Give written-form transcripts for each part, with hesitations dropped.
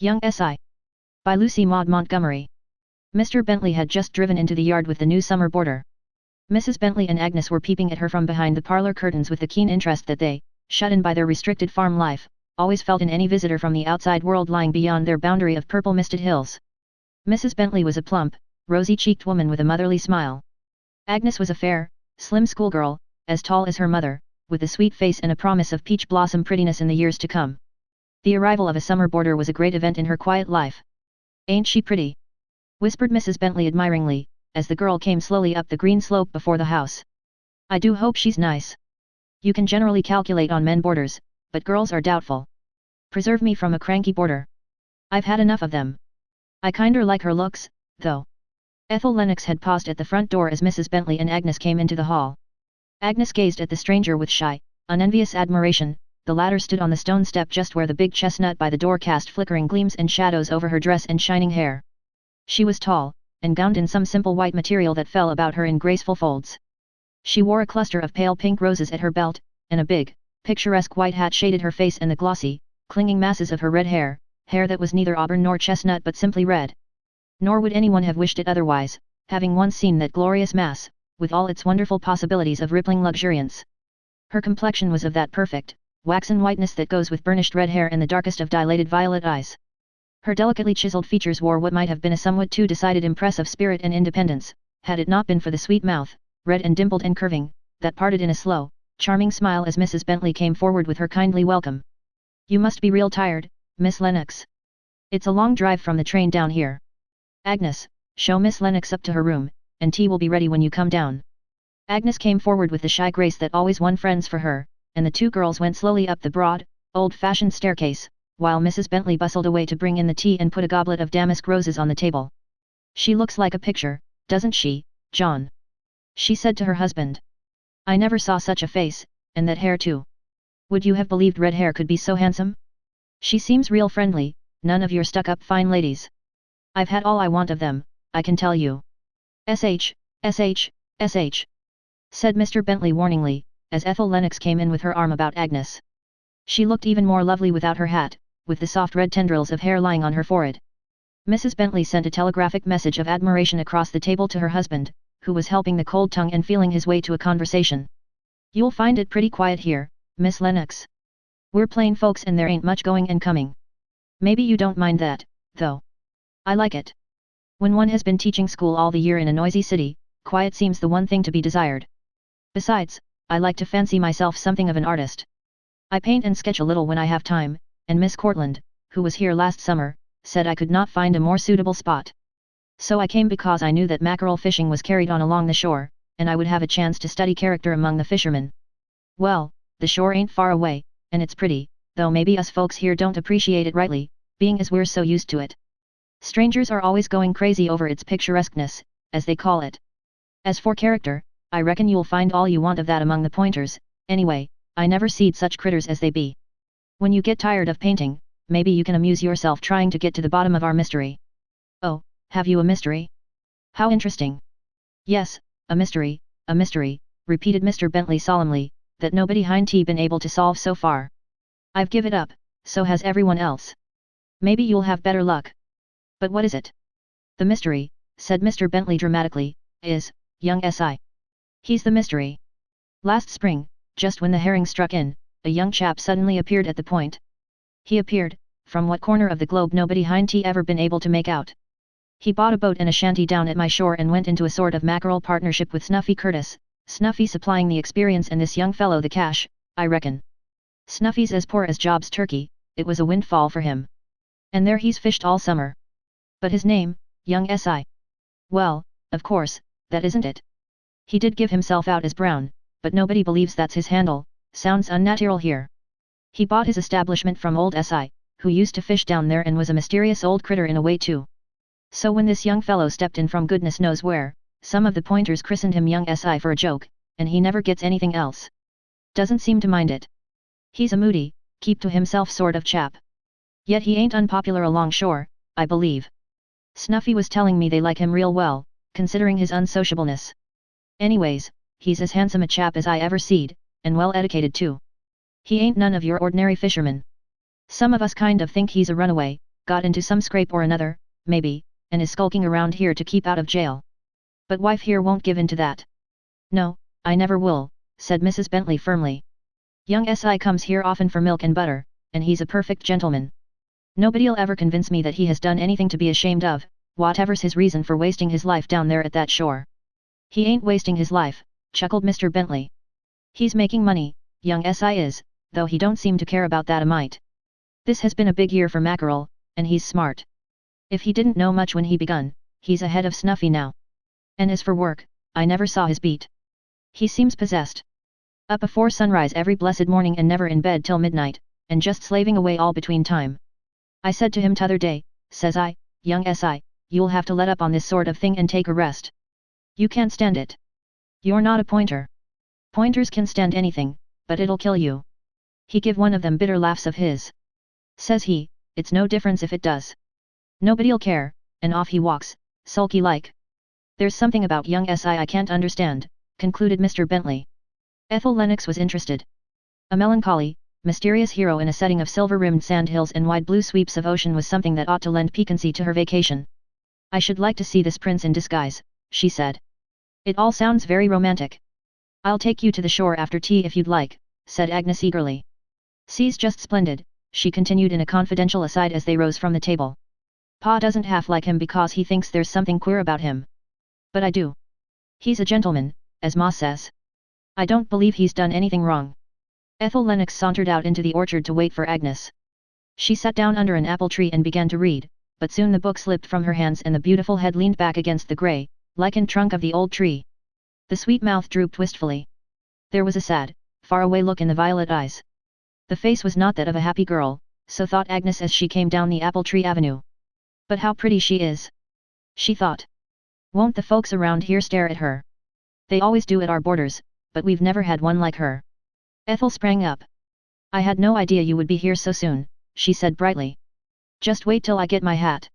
Young Si. By Lucy Maud Montgomery. Mr. Bentley had just driven into the yard with the new summer boarder. Mrs. Bentley and Agnes were peeping at her from behind the parlor curtains with the keen interest that they, shut in by their restricted farm life, always felt in any visitor from the outside world lying beyond their boundary of purple-misted hills. Mrs. Bentley was a plump, rosy-cheeked woman with a motherly smile. Agnes was a fair, slim schoolgirl, as tall as her mother, with a sweet face and a promise of peach blossom prettiness in the years to come. The arrival of a summer boarder was a great event in her quiet life. "Ain't she pretty?" whispered Mrs. Bentley admiringly, as the girl came slowly up the green slope before the house. "I do hope she's nice. You can generally calculate on men boarders, but girls are doubtful. Preserve me from a cranky boarder. I've had enough of them. I kinder like her looks, though." Ethel Lennox had paused at the front door as Mrs. Bentley and Agnes came into the hall. Agnes gazed at the stranger with shy, unenvious admiration. The latter stood on the stone step just where the big chestnut by the door cast flickering gleams and shadows over her dress and shining hair. She was tall, and gowned in some simple white material that fell about her in graceful folds. She wore a cluster of pale pink roses at her belt, and a big, picturesque white hat shaded her face and the glossy, clinging masses of her red hair that was neither auburn nor chestnut but simply red. Nor would anyone have wished it otherwise, having once seen that glorious mass, with all its wonderful possibilities of rippling luxuriance. Her complexion was of that perfect, waxen whiteness that goes with burnished red hair and the darkest of dilated violet eyes. Her delicately chiseled features wore what might have been a somewhat too decided impress of spirit and independence, had it not been for the sweet mouth, red and dimpled and curving, that parted in a slow, charming smile as Mrs. Bentley came forward with her kindly welcome. "You must be real tired, Miss Lennox. It's a long drive from the train down here. Agnes, show Miss Lennox up to her room, and tea will be ready when you come down." Agnes came forward with the shy grace that always won friends for her, and the two girls went slowly up the broad, old-fashioned staircase, while Mrs. Bentley bustled away to bring in the tea and put a goblet of damask roses on the table. "She looks like a picture, doesn't she, John?" she said to her husband. "I never saw such a face, and that hair too. Would you have believed red hair could be so handsome? She seems real friendly, none of your stuck-up fine ladies. I've had all I want of them, I can tell you." "Sh, sh, sh," said Mr. Bentley warningly, as Ethel Lennox came in with her arm about Agnes. She looked even more lovely without her hat, with the soft red tendrils of hair lying on her forehead. Mrs. Bentley sent a telegraphic message of admiration across the table to her husband, who was helping the cold tongue and feeling his way to a conversation. "You'll find it pretty quiet here, Miss Lennox. We're plain folks and there ain't much going and coming. Maybe you don't mind that, though. I like it. When one has been teaching school all the year in a noisy city, quiet seems the one thing to be desired. Besides, I like to fancy myself something of an artist. I paint and sketch a little when I have time, and Miss Cortland, who was here last summer, said I could not find a more suitable spot. So I came because I knew that mackerel fishing was carried on along the shore, and I would have a chance to study character among the fishermen. Well, the shore ain't far away, and it's pretty, though maybe us folks here don't appreciate it rightly, being as we're so used to it. Strangers are always going crazy over its picturesqueness, as they call it. As for character, I reckon you'll find all you want of that among the Pointers. Anyway, I never seed such critters as they be. When you get tired of painting, maybe you can amuse yourself trying to get to the bottom of our mystery." "Oh, have you a mystery? How interesting." "Yes, a mystery," repeated Mr. Bentley solemnly, "that nobody hind been able to solve so far. I've give it up, so has everyone else. Maybe you'll have better luck." "But what is it?" "The mystery," said Mr. Bentley dramatically, "is young Si. He's the mystery. Last spring, just when the herring struck in, a young chap suddenly appeared at the point. He appeared, from what corner of the globe nobody hind ever been able to make out. He bought a boat and a shanty down at my shore and went into a sort of mackerel partnership with Snuffy Curtis, Snuffy supplying the experience and this young fellow the cash, I reckon. Snuffy's as poor as Job's turkey, it was a windfall for him. And there he's fished all summer. But his name, young Si. Well, of course, that isn't it. He did give himself out as Brown, but nobody believes that's his handle, sounds unnatural here. He bought his establishment from old Si, who used to fish down there and was a mysterious old critter in a way too. So when this young fellow stepped in from goodness knows where, some of the Pointers christened him young Si for a joke, and he never gets anything else. Doesn't seem to mind it. He's a moody, keep to himself sort of chap. Yet he ain't unpopular along shore, I believe. Snuffy was telling me they like him real well, considering his unsociableness. Anyways, he's as handsome a chap as I ever seed, and well educated too. He ain't none of your ordinary fishermen. Some of us kind of think he's a runaway, got into some scrape or another, maybe, and is skulking around here to keep out of jail. But wife here won't give in to that. No, I never will, said Mrs. Bentley firmly. Young Si comes here often for milk and butter, and he's a perfect gentleman. Nobody'll ever convince me that he has done anything to be ashamed of, whatever's his reason for wasting his life down there at that shore. He ain't wasting his life, chuckled Mr. Bentley. He's making money, young Si is, though he don't seem to care about that a mite. This has been a big year for mackerel, and he's smart. If he didn't know much when he begun, he's ahead of Snuffy now. And as for work, I never saw his beat. He seems possessed. Up before sunrise every blessed morning and never in bed till midnight, and just slaving away all between time. I said to him t'other day, says I, young Si, you'll have to let up on this sort of thing and take a rest. You can't stand it. You're not a pointer. Pointers can stand anything, but it'll kill you. He give one of them bitter laughs of his. Says he, it's no difference if it does. Nobody'll care, and off he walks, sulky like. There's something about young Si I can't understand, concluded Mr. Bentley. Ethel Lennox was interested. A melancholy, mysterious hero in a setting of silver-rimmed sandhills and wide blue sweeps of ocean was something that ought to lend piquancy to her vacation. I should like to see this prince in disguise, she said. It all sounds very romantic. I'll take you to the shore after tea if you'd like, said Agnes eagerly. Sea's just splendid, she continued in a confidential aside as they rose from the table. Pa doesn't half like him because he thinks there's something queer about him. But I do. He's a gentleman, as Ma says. I don't believe he's done anything wrong. Ethel Lennox sauntered out into the orchard to wait for Agnes. She sat down under an apple tree and began to read, but soon the book slipped from her hands and the beautiful head leaned back against the grey, lichened trunk of the old tree. The sweet mouth drooped wistfully. There was a sad, far-away look in the violet eyes. The face was not that of a happy girl, so thought Agnes as she came down the apple tree avenue. But how pretty she is! She thought. Won't the folks around here stare at her? They always do at our borders, but we've never had one like her. Ethel sprang up. I had no idea you would be here so soon, she said brightly. Just wait till I get my hat.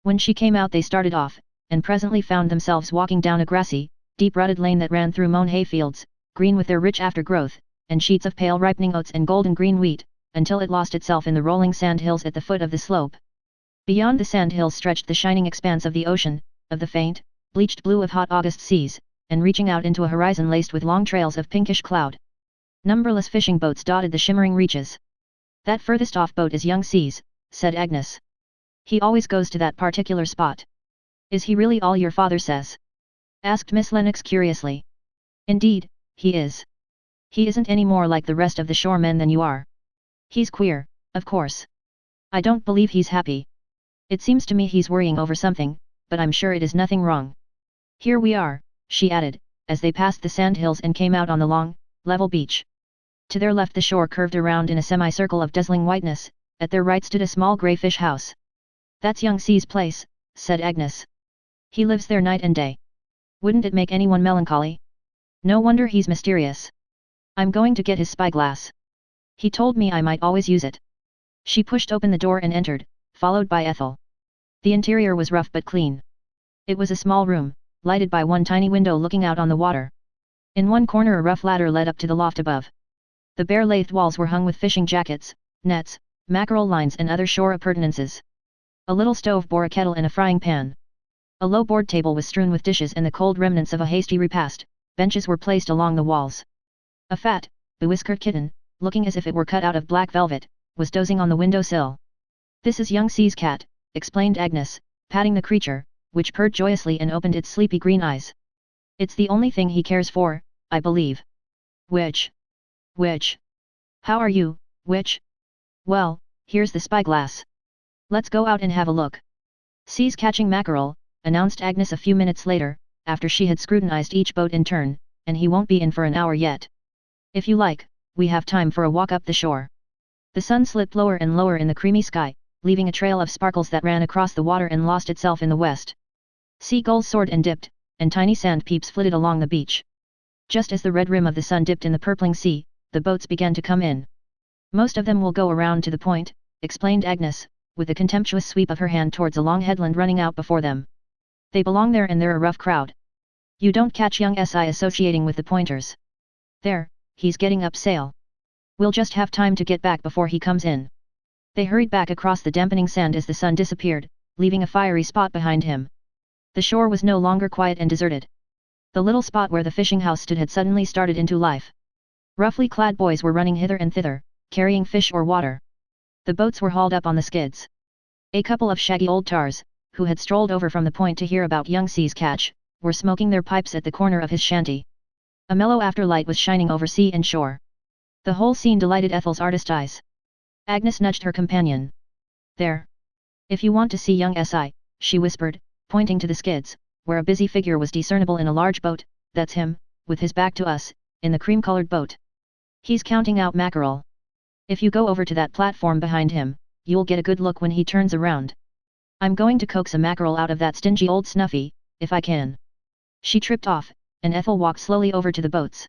When she came out they started off, and presently found themselves walking down a grassy, deep-rutted lane that ran through mown hay fields, green with their rich aftergrowth, and sheets of pale ripening oats and golden green wheat, until it lost itself in the rolling sand hills at the foot of the slope. Beyond the sand hills stretched the shining expanse of the ocean, of the faint, bleached blue of hot August seas, and reaching out into a horizon laced with long trails of pinkish cloud. Numberless fishing boats dotted the shimmering reaches. That furthest off boat is young Si's, said Agnes. He always goes to that particular spot. Is he really all your father says? Asked Miss Lennox curiously. Indeed, he is. He isn't any more like the rest of the shore men than you are. He's queer, of course. I don't believe he's happy. It seems to me he's worrying over something, but I'm sure it is nothing wrong. Here we are, she added, as they passed the sand hills and came out on the long, level beach. To their left the shore curved around in a semicircle of dazzling whiteness, at their right stood a small grey fish house. That's young Si's place, said Agnes. He lives there night and day. Wouldn't it make anyone melancholy? No wonder he's mysterious. I'm going to get his spyglass. He told me I might always use it. She pushed open the door and entered, followed by Ethel. The interior was rough but clean. It was a small room, lighted by one tiny window looking out on the water. In one corner a rough ladder led up to the loft above. The bare lathed walls were hung with fishing jackets, nets, mackerel lines and other shore appurtenances. A little stove bore a kettle and a frying pan. A low board table was strewn with dishes and the cold remnants of a hasty repast. Benches were placed along the walls. A fat, bewhiskered kitten, looking as if it were cut out of black velvet, was dozing on the window sill. This is young Si's cat, explained Agnes, patting the creature, which purred joyously and opened its sleepy green eyes. It's the only thing he cares for, I believe. Which? How are you, Which? Well, here's the spyglass. Let's go out and have a look. Si's catching mackerel, announced Agnes a few minutes later, after she had scrutinized each boat in turn, and he won't be in for an hour yet. If you like, we have time for a walk up the shore. The sun slipped lower and lower in the creamy sky, leaving a trail of sparkles that ran across the water and lost itself in the west. Seagulls soared and dipped, and tiny sand peeps flitted along the beach. Just as the red rim of the sun dipped in the purpling sea, the boats began to come in. Most of them will go around to the point, explained Agnes, with a contemptuous sweep of her hand towards a long headland running out before them. They belong there and they're a rough crowd. You don't catch young Si associating with the pointers. There, he's getting up sail. We'll just have time to get back before he comes in. They hurried back across the dampening sand as the sun disappeared, leaving a fiery spot behind him. The shore was no longer quiet and deserted. The little spot where the fishing house stood had suddenly started into life. Roughly clad boys were running hither and thither, carrying fish or water. The boats were hauled up on the skids. A couple of shaggy old tars, who had strolled over from the point to hear about young Si's catch, were smoking their pipes at the corner of his shanty. A mellow afterlight was shining over sea and shore. The whole scene delighted Ethel's artist eyes. Agnes nudged her companion. There. If you want to see young Si, she whispered, pointing to the skids, where a busy figure was discernible in a large boat, that's him, with his back to us, in the cream-colored boat. He's counting out mackerel. If you go over to that platform behind him, you'll get a good look when he turns around. I'm going to coax a mackerel out of that stingy old Snuffy, if I can. She tripped off, and Ethel walked slowly over to the boats.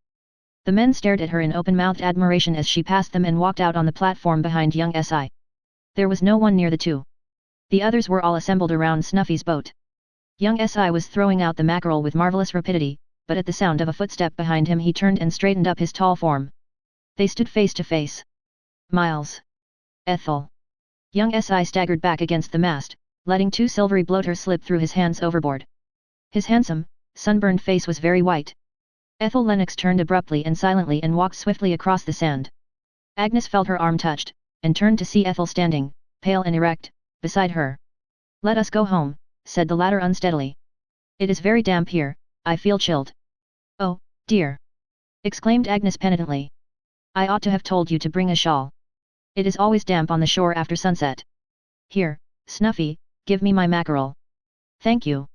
The men stared at her in open-mouthed admiration as she passed them and walked out on the platform behind young Si. There was no one near the two. The others were all assembled around Snuffy's boat. Young Si was throwing out the mackerel with marvelous rapidity, but at the sound of a footstep behind him he turned and straightened up his tall form. They stood face to face. Miles. Ethel. Young Si staggered back against the mast, letting two silvery bloaters slip through his hands overboard. His handsome, sunburned face was very white. Ethel Lennox turned abruptly and silently and walked swiftly across the sand. Agnes felt her arm touched, and turned to see Ethel standing, pale and erect, beside her. Let us go home, said the latter unsteadily. It is very damp here, I feel chilled. Oh, dear! Exclaimed Agnes penitently. I ought to have told you to bring a shawl. It is always damp on the shore after sunset. Here, Snuffy, give me my mackerel. Thank you.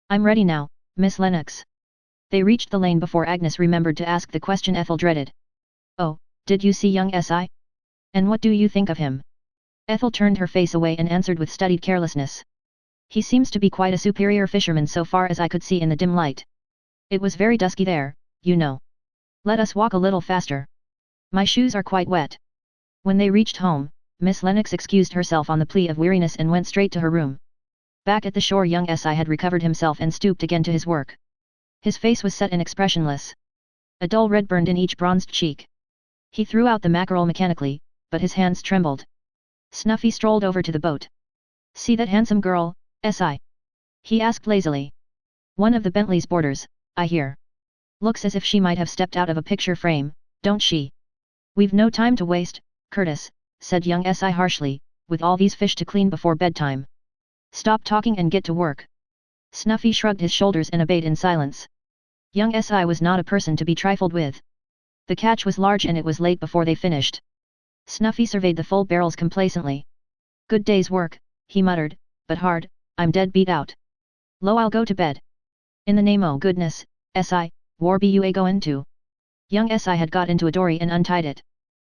I'm ready now, Miss Lennox. They reached the lane before Agnes remembered to ask the question Ethel dreaded. Oh, did you see young Si? And what do you think of him? Ethel turned her face away and answered with studied carelessness. He seems to be quite a superior fisherman so far as I could see in the dim light. It was very dusky there, you know. Let us walk a little faster. My shoes are quite wet. When they reached home, Miss Lennox excused herself on the plea of weariness and went straight to her room. Back at the shore young Si had recovered himself and stooped again to his work. His face was set and expressionless. A dull red burned in each bronzed cheek. He threw out the mackerel mechanically, but his hands trembled. Snuffy strolled over to the boat. See that handsome girl, Si? He asked lazily. One of the Bentley's boarders, I hear. Looks as if she might have stepped out of a picture frame, don't she? We've no time to waste, Curtis, said young Si harshly, with all these fish to clean before bedtime. Stop talking and get to work. Snuffy shrugged his shoulders and obeyed in silence. Young Si was not a person to be trifled with. The catch was large and it was late before they finished. Snuffy surveyed the full barrels complacently. Good day's work, he muttered, but hard, I'm dead beat out. Lo, I'll go to bed. In the name o' goodness, Si, where be you a goin' to? Young Si had got into a dory and untied it.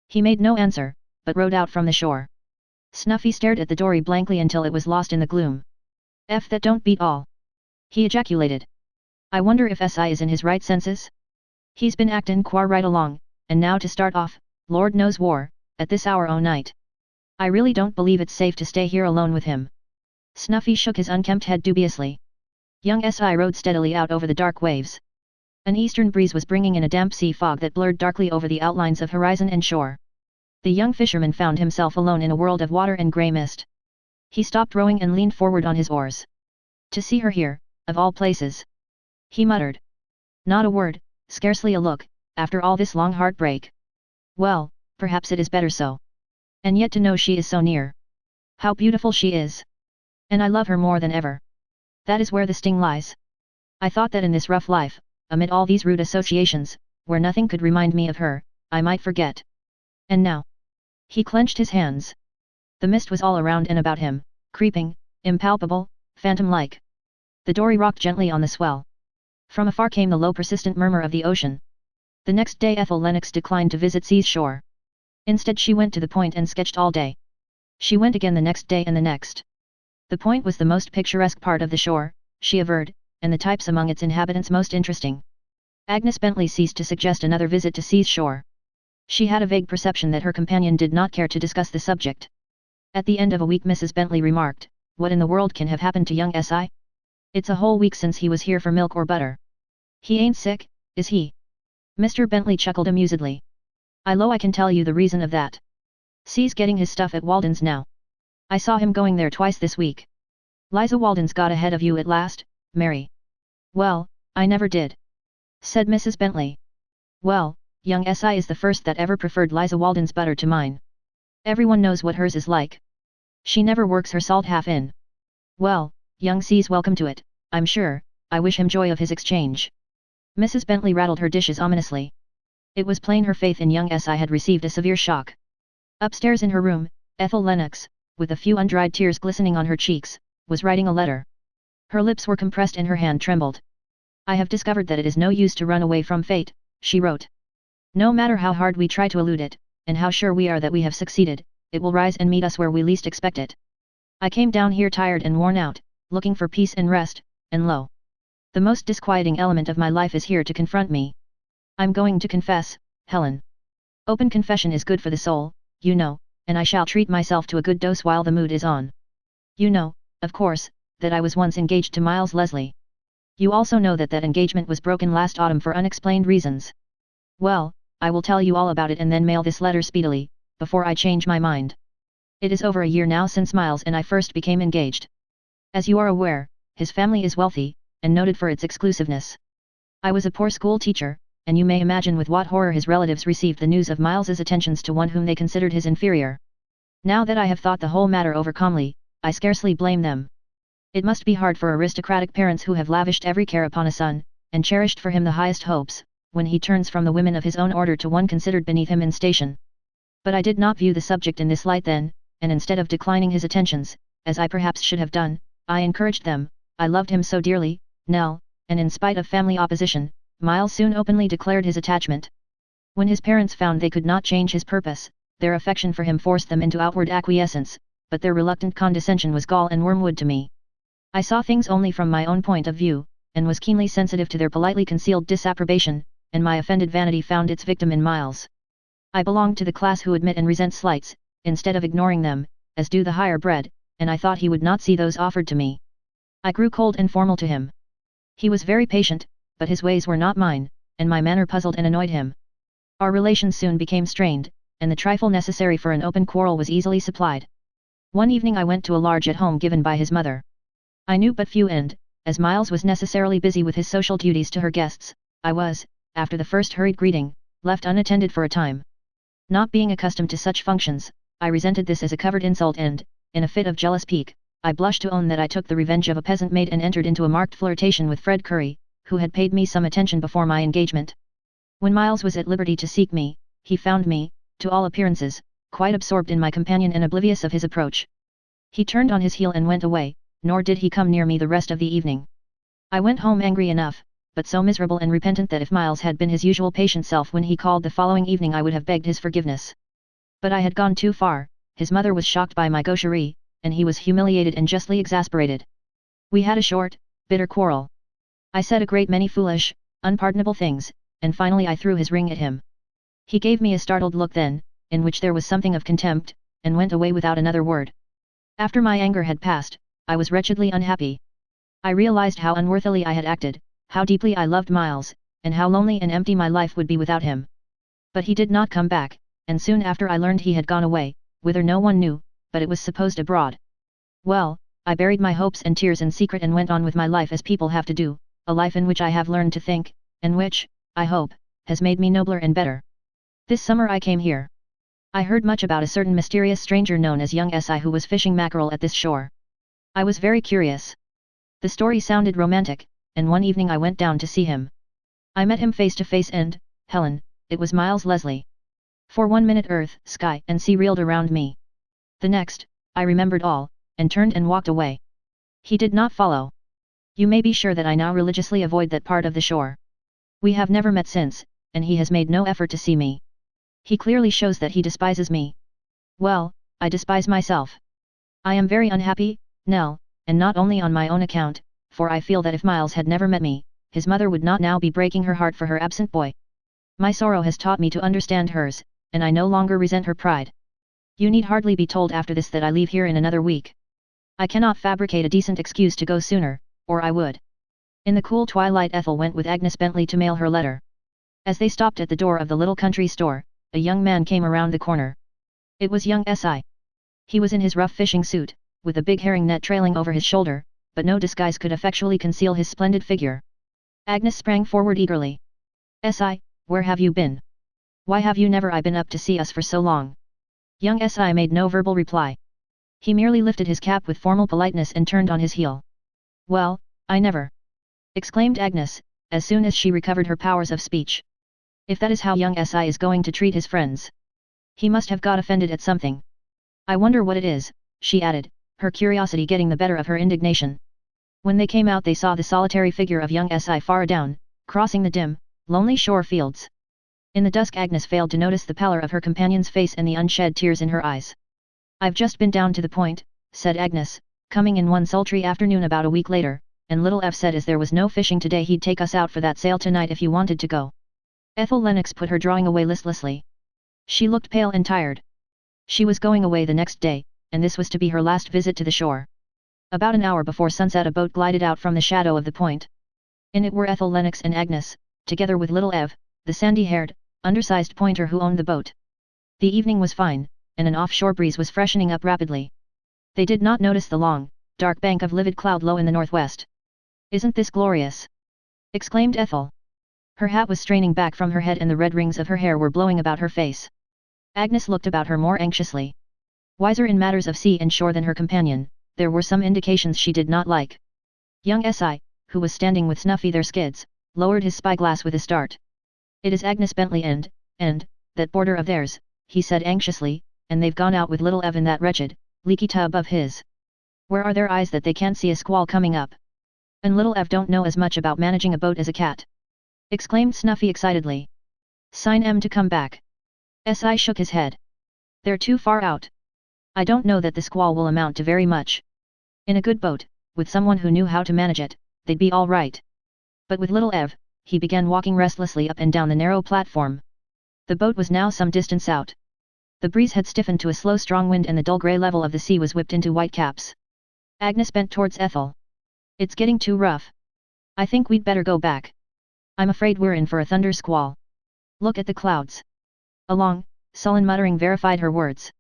He made no answer, but rowed out from the shore. Snuffy stared at the dory blankly until it was lost in the gloom. F that don't beat all. He ejaculated. I wonder if Si is in his right senses? He's been actin' quar right along, and now to start off, Lord knows war, at this hour o' night. I really don't believe it's safe to stay here alone with him. Snuffy shook his unkempt head dubiously. Young Si rowed steadily out over the dark waves. An eastern breeze was bringing in a damp sea fog that blurred darkly over the outlines of horizon and shore. The young fisherman found himself alone in a world of water and grey mist. He stopped rowing and leaned forward on his oars. To see her here, of all places. He muttered. Not a word, scarcely a look, after all this long heartbreak. Well, perhaps it is better so. And yet to know she is so near. How beautiful she is. And I love her more than ever. That is where the sting lies. I thought that in this rough life, amid all these rude associations, where nothing could remind me of her, I might forget. And now. He clenched his hands. The mist was all around and about him, creeping, impalpable, phantom-like. The dory rocked gently on the swell. From afar came the low persistent murmur of the ocean. The next day Ethel Lennox declined to visit Si's shore. Instead she went to the point and sketched all day. She went again the next day and the next. The point was the most picturesque part of the shore, she averred, and the types among its inhabitants most interesting. Agnes Bentley ceased to suggest another visit to Si's shore. She had a vague perception that her companion did not care to discuss the subject. At the end of a week Mrs. Bentley remarked, What in the world can have happened to young Si? It's a whole week since he was here for milk or butter. He ain't sick, is he? Mr. Bentley chuckled amusedly. I can tell you the reason of that. Si's getting his stuff at Walden's now. I saw him going there twice this week. Liza Walden's got ahead of you at last, Mary. Well, I never did, said Mrs. Bentley. Well, young Si is the first that ever preferred Liza Walden's butter to mine. Everyone knows what hers is like. She never works her salt half in. Well, young Si's welcome to it, I'm sure. I wish him joy of his exchange. Mrs. Bentley rattled her dishes ominously. It was plain her faith in young Si had received a severe shock. Upstairs in her room, Ethel Lennox, with a few undried tears glistening on her cheeks, was writing a letter. Her lips were compressed and her hand trembled. I have discovered that it is no use to run away from fate, she wrote. No matter how hard we try to elude it, and how sure we are that we have succeeded, it will rise and meet us where we least expect it. I came down here tired and worn out, looking for peace and rest, and lo! The most disquieting element of my life is here to confront me. I'm going to confess, Helen. Open confession is good for the soul, you know, and I shall treat myself to a good dose while the mood is on. You know, of course, that I was once engaged to Miles Leslie. You also know that that engagement was broken last autumn for unexplained reasons. Well, I will tell you all about it and then mail this letter speedily, before I change my mind. It is over a year now since Miles and I first became engaged. As you are aware, his family is wealthy, and noted for its exclusiveness. I was a poor school teacher, and you may imagine with what horror his relatives received the news of Miles's attentions to one whom they considered his inferior. Now that I have thought the whole matter over calmly, I scarcely blame them. It must be hard for aristocratic parents who have lavished every care upon a son, and cherished for him the highest hopes, when he turns from the women of his own order to one considered beneath him in station. But I did not view the subject in this light then, and instead of declining his attentions, as I perhaps should have done, I encouraged them. I loved him so dearly, Nell, and in spite of family opposition, Miles soon openly declared his attachment. When his parents found they could not change his purpose, their affection for him forced them into outward acquiescence, but their reluctant condescension was gall and wormwood to me. I saw things only from my own point of view, and was keenly sensitive to their politely concealed disapprobation, and my offended vanity found its victim in Miles. I belonged to the class who admit and resent slights, instead of ignoring them, as do the higher bred, and I thought he would not see those offered to me. I grew cold and formal to him. He was very patient, but his ways were not mine, and my manner puzzled and annoyed him. Our relations soon became strained, and the trifle necessary for an open quarrel was easily supplied. One evening I went to a large at-home given by his mother. I knew but few and, as Miles was necessarily busy with his social duties to her guests, I was, after the first hurried greeting, left unattended for a time. Not being accustomed to such functions, I resented this as a covered insult and, in a fit of jealous pique, I blushed to own that I took the revenge of a peasant maid and entered into a marked flirtation with Fred Curry, who had paid me some attention before my engagement. When Miles was at liberty to seek me, he found me, to all appearances, quite absorbed in my companion and oblivious of his approach. He turned on his heel and went away, nor did he come near me the rest of the evening. I went home angry enough, but so miserable and repentant that if Miles had been his usual patient self when he called the following evening I would have begged his forgiveness. But I had gone too far. His mother was shocked by my gaucherie, and he was humiliated and justly exasperated. We had a short, bitter quarrel. I said a great many foolish, unpardonable things, and finally I threw his ring at him. He gave me a startled look then, in which there was something of contempt, and went away without another word. After my anger had passed, I was wretchedly unhappy. I realized how unworthily I had acted, how deeply I loved Miles, and how lonely and empty my life would be without him. But he did not come back, and soon after I learned he had gone away, whither no one knew, but it was supposed abroad. Well, I buried my hopes and tears in secret and went on with my life as people have to do, a life in which I have learned to think, and which, I hope, has made me nobler and better. This summer I came here. I heard much about a certain mysterious stranger known as young Si who was fishing mackerel at this shore. I was very curious. The story sounded romantic, and one evening I went down to see him. I met him face to face and, Helen, it was Miles Leslie. For 1 minute earth, sky and sea reeled around me. The next, I remembered all, and turned and walked away. He did not follow. You may be sure that I now religiously avoid that part of the shore. We have never met since, and he has made no effort to see me. He clearly shows that he despises me. Well, I despise myself. I am very unhappy, Nell, and not only on my own account, for I feel that if Miles had never met me, his mother would not now be breaking her heart for her absent boy. My sorrow has taught me to understand hers, and I no longer resent her pride. You need hardly be told after this that I leave here in another week. I cannot fabricate a decent excuse to go sooner, or I would. In the cool twilight Ethel went with Agnes Bentley to mail her letter. As they stopped at the door of the little country store, a young man came around the corner. It was young Si. He was in his rough fishing suit, with a big herring net trailing over his shoulder, but no disguise could effectually conceal his splendid figure. Agnes sprang forward eagerly. Si, where have you been? Why have you never been up to see us for so long? Young Si made no verbal reply. He merely lifted his cap with formal politeness and turned on his heel. Well, I never! Exclaimed Agnes, as soon as she recovered her powers of speech. If that is how young Si is going to treat his friends. He must have got offended at something. I wonder what it is, she added, her curiosity getting the better of her indignation. When they came out they saw the solitary figure of young Si far down, crossing the dim, lonely shore fields. In the dusk Agnes failed to notice the pallor of her companion's face and the unshed tears in her eyes. I've just been down to the point, said Agnes, coming in one sultry afternoon about a week later, and little Ev said as there was no fishing today he'd take us out for that sail tonight if you wanted to go. Ethel Lennox put her drawing away listlessly. She looked pale and tired. She was going away the next day, and this was to be her last visit to the shore. About an hour before sunset a boat glided out from the shadow of the point. In it were Ethel Lennox and Agnes, together with little Ev, the sandy-haired, undersized pointer who owned the boat. The evening was fine, and an offshore breeze was freshening up rapidly. They did not notice the long, dark bank of livid cloud low in the northwest. Isn't this glorious? Exclaimed Ethel. Her hat was straining back from her head and the red rings of her hair were blowing about her face. Agnes looked about her more anxiously. Wiser in matters of sea and shore than her companion, there were some indications she did not like. Young Si, who was standing with Snuffy their skids, lowered his spyglass with a start. It is Agnes Bentley and, that boarder of theirs, he said anxiously, and they've gone out with little Ev in that wretched, leaky tub of his. Where are their eyes that they can't see a squall coming up? And little Ev don't know as much about managing a boat as a cat. Exclaimed Snuffy excitedly. Sign M to come back. Si shook his head. They're too far out. I don't know that the squall will amount to very much. In a good boat, with someone who knew how to manage it, they'd be all right. But with little Ev, he began walking restlessly up and down the narrow platform. The boat was now some distance out. The breeze had stiffened to a slow strong wind and the dull grey level of the sea was whipped into white caps. Agnes bent towards Ethel. It's getting too rough. I think we'd better go back. I'm afraid we're in for a thunder squall. Look at the clouds. A long, sullen muttering verified her words.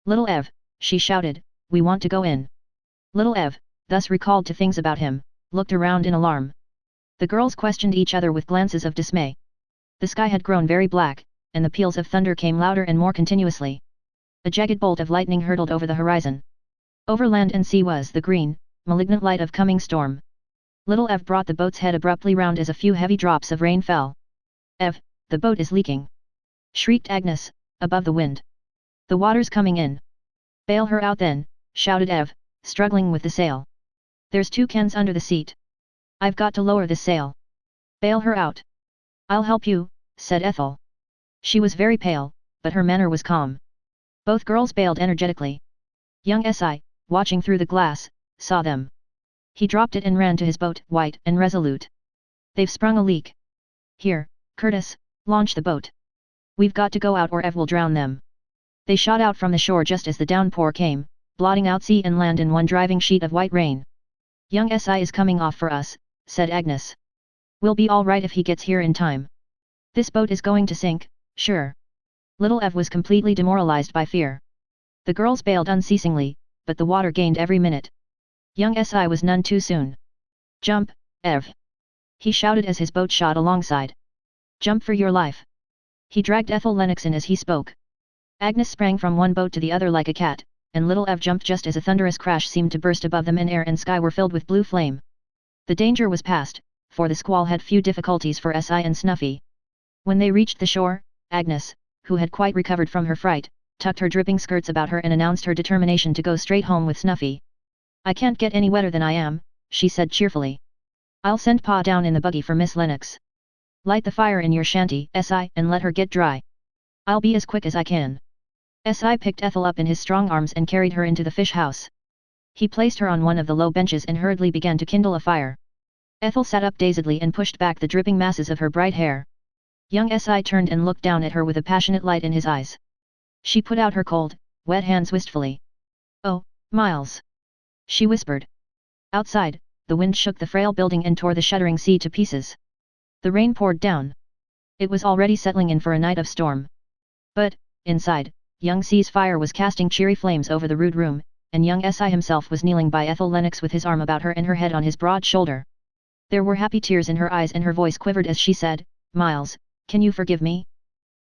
Little Ev, she shouted, we want to go in. Little Ev, thus recalled to things about him, looked around in alarm. The girls questioned each other with glances of dismay. The sky had grown very black, and the peals of thunder came louder and more continuously. A jagged bolt of lightning hurtled over the horizon. Over land and sea was the green, malignant light of coming storm. Little Ev brought the boat's head abruptly round as a few heavy drops of rain fell. Ev, the boat is leaking! Shrieked Agnes, above the wind. The water's coming in. Bail her out then, shouted Ev, struggling with the sail. There's 2 cans under the seat. I've got to lower the sail. Bail her out. I'll help you, said Ethel. She was very pale, but her manner was calm. Both girls bailed energetically. Young Si, watching through the glass, saw them. He dropped it and ran to his boat, white and resolute. They've sprung a leak. Here, Curtis, launch the boat. We've got to go out or Ev will drown them. They shot out from the shore just as the downpour came, blotting out sea and land in one driving sheet of white rain. Young Si is coming off for us, said Agnes. We'll be all right if he gets here in time. This boat is going to sink, sure. Little Ev was completely demoralized by fear. The girls bailed unceasingly, but the water gained every minute. Young Si was none too soon. Jump, Ev! He shouted as his boat shot alongside. Jump for your life! He dragged Ethel Lennox in as he spoke. Agnes sprang from one boat to the other like a cat, and little Ev jumped just as a thunderous crash seemed to burst above them and air and sky were filled with blue flame. The danger was past, for the squall had few difficulties for Si and Snuffy. When they reached the shore, Agnes, who had quite recovered from her fright, tucked her dripping skirts about her and announced her determination to go straight home with Snuffy. I can't get any wetter than I am, she said cheerfully. I'll send Pa down in the buggy for Miss Lennox. Light the fire in your shanty, Si, and let her get dry. I'll be as quick as I can. Si picked Ethel up in his strong arms and carried her into the fish house. He placed her on one of the low benches and hurriedly began to kindle a fire. Ethel sat up dazedly and pushed back the dripping masses of her bright hair. Young Si turned and looked down at her with a passionate light in his eyes. She put out her cold, wet hands wistfully. Oh, Miles! She whispered. Outside, the wind shook the frail building and tore the shuddering sea to pieces. The rain poured down. It was already settling in for a night of storm. But, inside, young Si's fire was casting cheery flames over the rude room, and young Si himself was kneeling by Ethel Lennox with his arm about her and her head on his broad shoulder. There were happy tears in her eyes and her voice quivered as she said, "Miles, can you forgive me?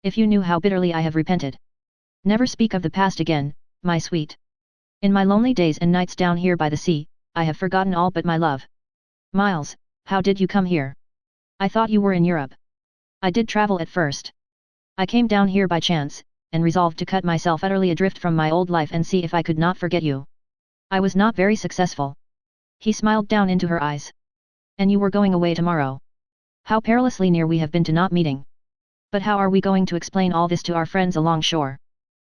If you knew how bitterly I have repented. Never speak of the past again, my sweet. In my lonely days and nights down here by the sea, I have forgotten all but my love. Miles, how did you come here? I thought you were in Europe." "I did travel at first. I came down here by chance, and resolved to cut myself utterly adrift from my old life and see if I could not forget you. I was not very successful." He smiled down into her eyes. "And you were going away tomorrow. How perilously near we have been to not meeting. But how are we going to explain all this to our friends along shore?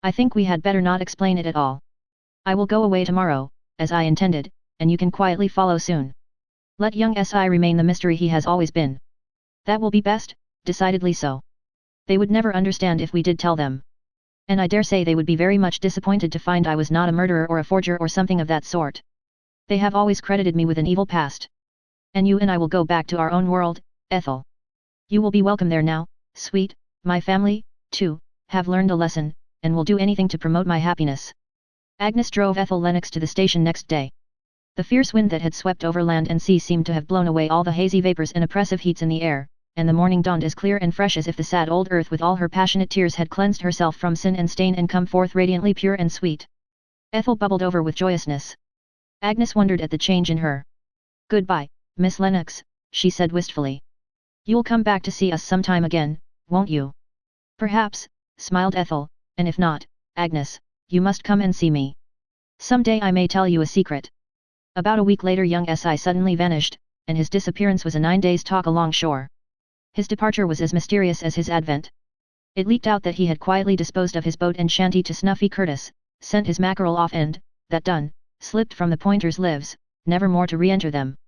I think we had better not explain it at all. I will go away tomorrow, as I intended, and you can quietly follow soon. Let young Si remain the mystery he has always been. That will be best, decidedly so. They would never understand if we did tell them. And I dare say they would be very much disappointed to find I was not a murderer or a forger or something of that sort. They have always credited me with an evil past. And you and I will go back to our own world, Ethel. You will be welcome there now, sweet. My family, too, have learned a lesson, and will do anything to promote my happiness." Agnes drove Ethel Lennox to the station next day. The fierce wind that had swept over land and sea seemed to have blown away all the hazy vapors and oppressive heats in the air, and the morning dawned as clear and fresh as if the sad old earth with all her passionate tears had cleansed herself from sin and stain and come forth radiantly pure and sweet. Ethel bubbled over with joyousness. Agnes wondered at the change in her. "Goodbye, Miss Lennox," she said wistfully. "You'll come back to see us sometime again, won't you?" "Perhaps," smiled Ethel, "and if not, Agnes, you must come and see me. Someday I may tell you a secret." About a week later young Si suddenly vanished, and his disappearance was a 9 days' talk along shore. His departure was as mysterious as his advent. It leaked out that he had quietly disposed of his boat and shanty to Snuffy Curtis, sent his mackerel off and, that done, slipped from the Pointers' lives, never more to re-enter them.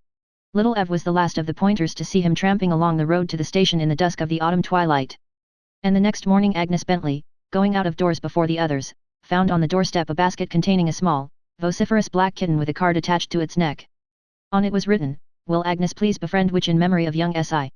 Little Ev was the last of the Pointers to see him tramping along the road to the station in the dusk of the autumn twilight. And the next morning Agnes Bentley, going out of doors before the others, found on the doorstep a basket containing a small, vociferous black kitten with a card attached to its neck. On it was written, "Will Agnes please befriend Witch in memory of young Si?"